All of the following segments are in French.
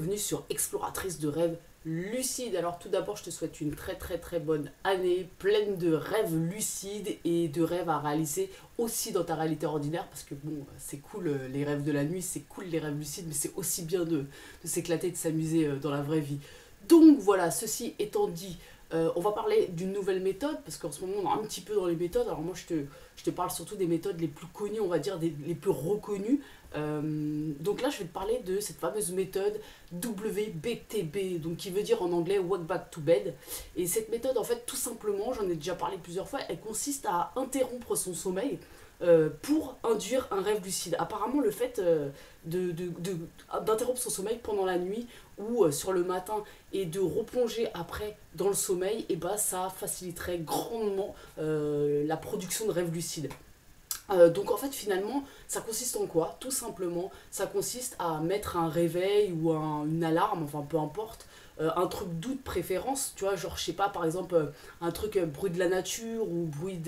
bienvenue sur Exploratrice de rêves lucides. Alors tout d'abord, je te souhaite une très bonne année, pleine de rêves lucides et de rêves à réaliser aussi dans ta réalité ordinaire, parce que bon, c'est cool les rêves de la nuit, c'est cool les rêves lucides, mais c'est aussi bien de s'éclater, de s'amuser dans la vraie vie. Donc voilà, ceci étant dit, on va parler d'une nouvelle méthode, parce qu'en ce moment on est un petit peu dans les méthodes. Alors moi je te parle surtout des méthodes les plus connues, on va dire les plus reconnues. Donc là je vais te parler de cette fameuse méthode WBTB, donc qui veut dire en anglais Walk Back to Bed. Et cette méthode, en fait, tout simplement, j'en ai déjà parlé plusieurs fois, elle consiste à interrompre son sommeil pour induire un rêve lucide. Apparemment, le fait d'interrompre son sommeil pendant la nuit ou sur le matin et de replonger après dans le sommeil, et bah, ça faciliterait grandement la production de rêves lucides. Donc en fait finalement ça consiste en quoi? Tout simplement ça consiste à mettre un réveil ou une alarme, enfin peu importe, un truc doux de préférence, tu vois, genre je sais pas, par exemple un truc bruit de la nature ou bruit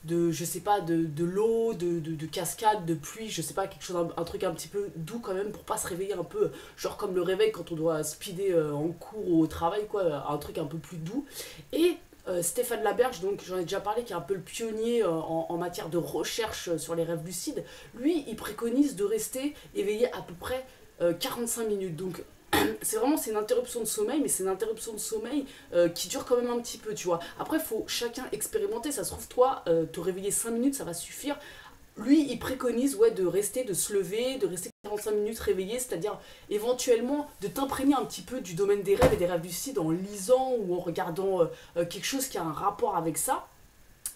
je sais pas, de l'eau, de cascade, de pluie, je sais pas, quelque chose, un truc un petit peu doux quand même pour pas se réveiller un peu, genre comme le réveil quand on doit speeder en cours ou au travail, quoi, un truc un peu plus doux. Et Stéphane Laberge, donc j'en ai déjà parlé, qui est un peu le pionnier en matière de recherche sur les rêves lucides, lui il préconise de rester éveillé à peu près 45 minutes. Donc c'est une interruption de sommeil, mais c'est une interruption de sommeil qui dure quand même un petit peu, tu vois. Après il faut chacun expérimenter, ça se trouve toi te réveiller 5 minutes ça va suffire. Lui, il préconise, ouais, de se lever, de rester 45 minutes réveillé, c'est-à-dire éventuellement de t'imprégner un petit peu du domaine des rêves et des rêves lucides en lisant ou en regardant quelque chose qui a un rapport avec ça.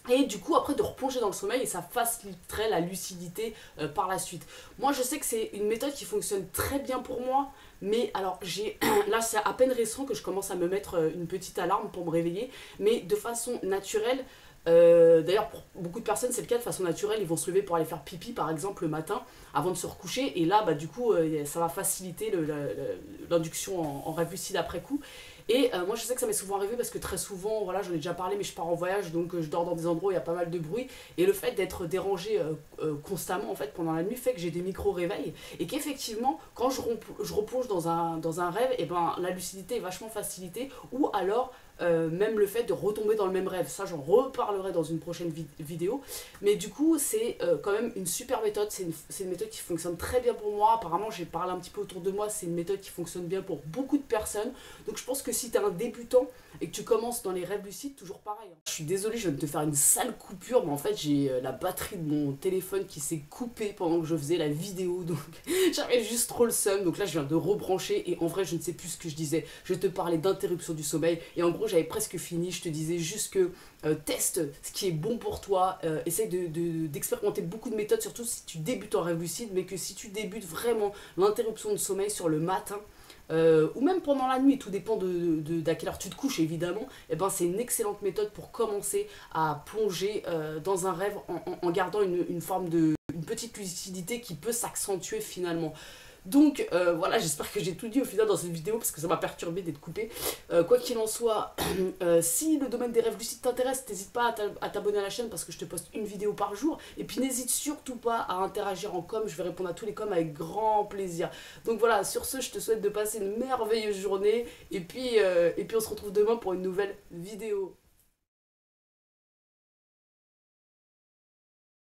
Et du coup, après, de replonger dans le sommeil, et ça faciliterait la lucidité par la suite. Moi, je sais que c'est une méthode qui fonctionne très bien pour moi, mais alors, là, c'est à peine récent que je commence à me mettre une petite alarme pour me réveiller, mais de façon naturelle. D'ailleurs, pour beaucoup de personnes, c'est le cas de façon naturelle. Ils vont se lever pour aller faire pipi, par exemple, le matin, avant de se recoucher. Et là, bah, du coup, ça va faciliter l'induction en rêve lucide après coup. Et moi, je sais que ça m'est souvent arrivé parce que très souvent, voilà, j'en ai déjà parlé, mais je pars en voyage, donc je dors dans des endroits où il y a pas mal de bruit. Et le fait d'être dérangé constamment, en fait, pendant la nuit, fait que j'ai des micro-réveils. Et qu'effectivement, quand je replonge dans un rêve, et ben, la lucidité est vachement facilitée. Ou alors, même le fait de retomber dans le même rêve, ça j'en reparlerai dans une prochaine vidéo, mais du coup c'est quand même une super méthode, c'est une méthode qui fonctionne très bien pour moi. Apparemment j'ai parlé un petit peu autour de moi, c'est une méthode qui fonctionne bien pour beaucoup de personnes, donc je pense que si tu es un débutant et que tu commences dans les rêves lucides, toujours pareil, hein. Je suis désolée, je viens de te faire une sale coupure, mais en fait j'ai la batterie de mon téléphone qui s'est coupée pendant que je faisais la vidéo, donc j'avais juste trop le seum, donc là je viens de rebrancher et en vrai je ne sais plus ce que je disais. Je te parlais d'interruption du sommeil et en gros j'avais presque fini, je te disais juste que teste ce qui est bon pour toi, essaye d'expérimenter beaucoup de méthodes, surtout si tu débutes en rêve lucide, mais que si tu débutes vraiment l'interruption de sommeil sur le matin, ou même pendant la nuit, tout dépend d'à quelle heure tu te couches évidemment, et ben c'est une excellente méthode pour commencer à plonger dans un rêve en gardant une forme une petite lucidité qui peut s'accentuer finalement. Donc voilà, j'espère que j'ai tout dit au final dans cette vidéo parce que ça m'a perturbé d'être coupé. Quoi qu'il en soit, si le domaine des rêves lucides t'intéresse, n'hésite pas à t'abonner à la chaîne parce que je te poste une vidéo par jour. Et puis n'hésite surtout pas à interagir en com, je vais répondre à tous les coms avec grand plaisir. Donc voilà, sur ce, je te souhaite de passer une merveilleuse journée et puis on se retrouve demain pour une nouvelle vidéo.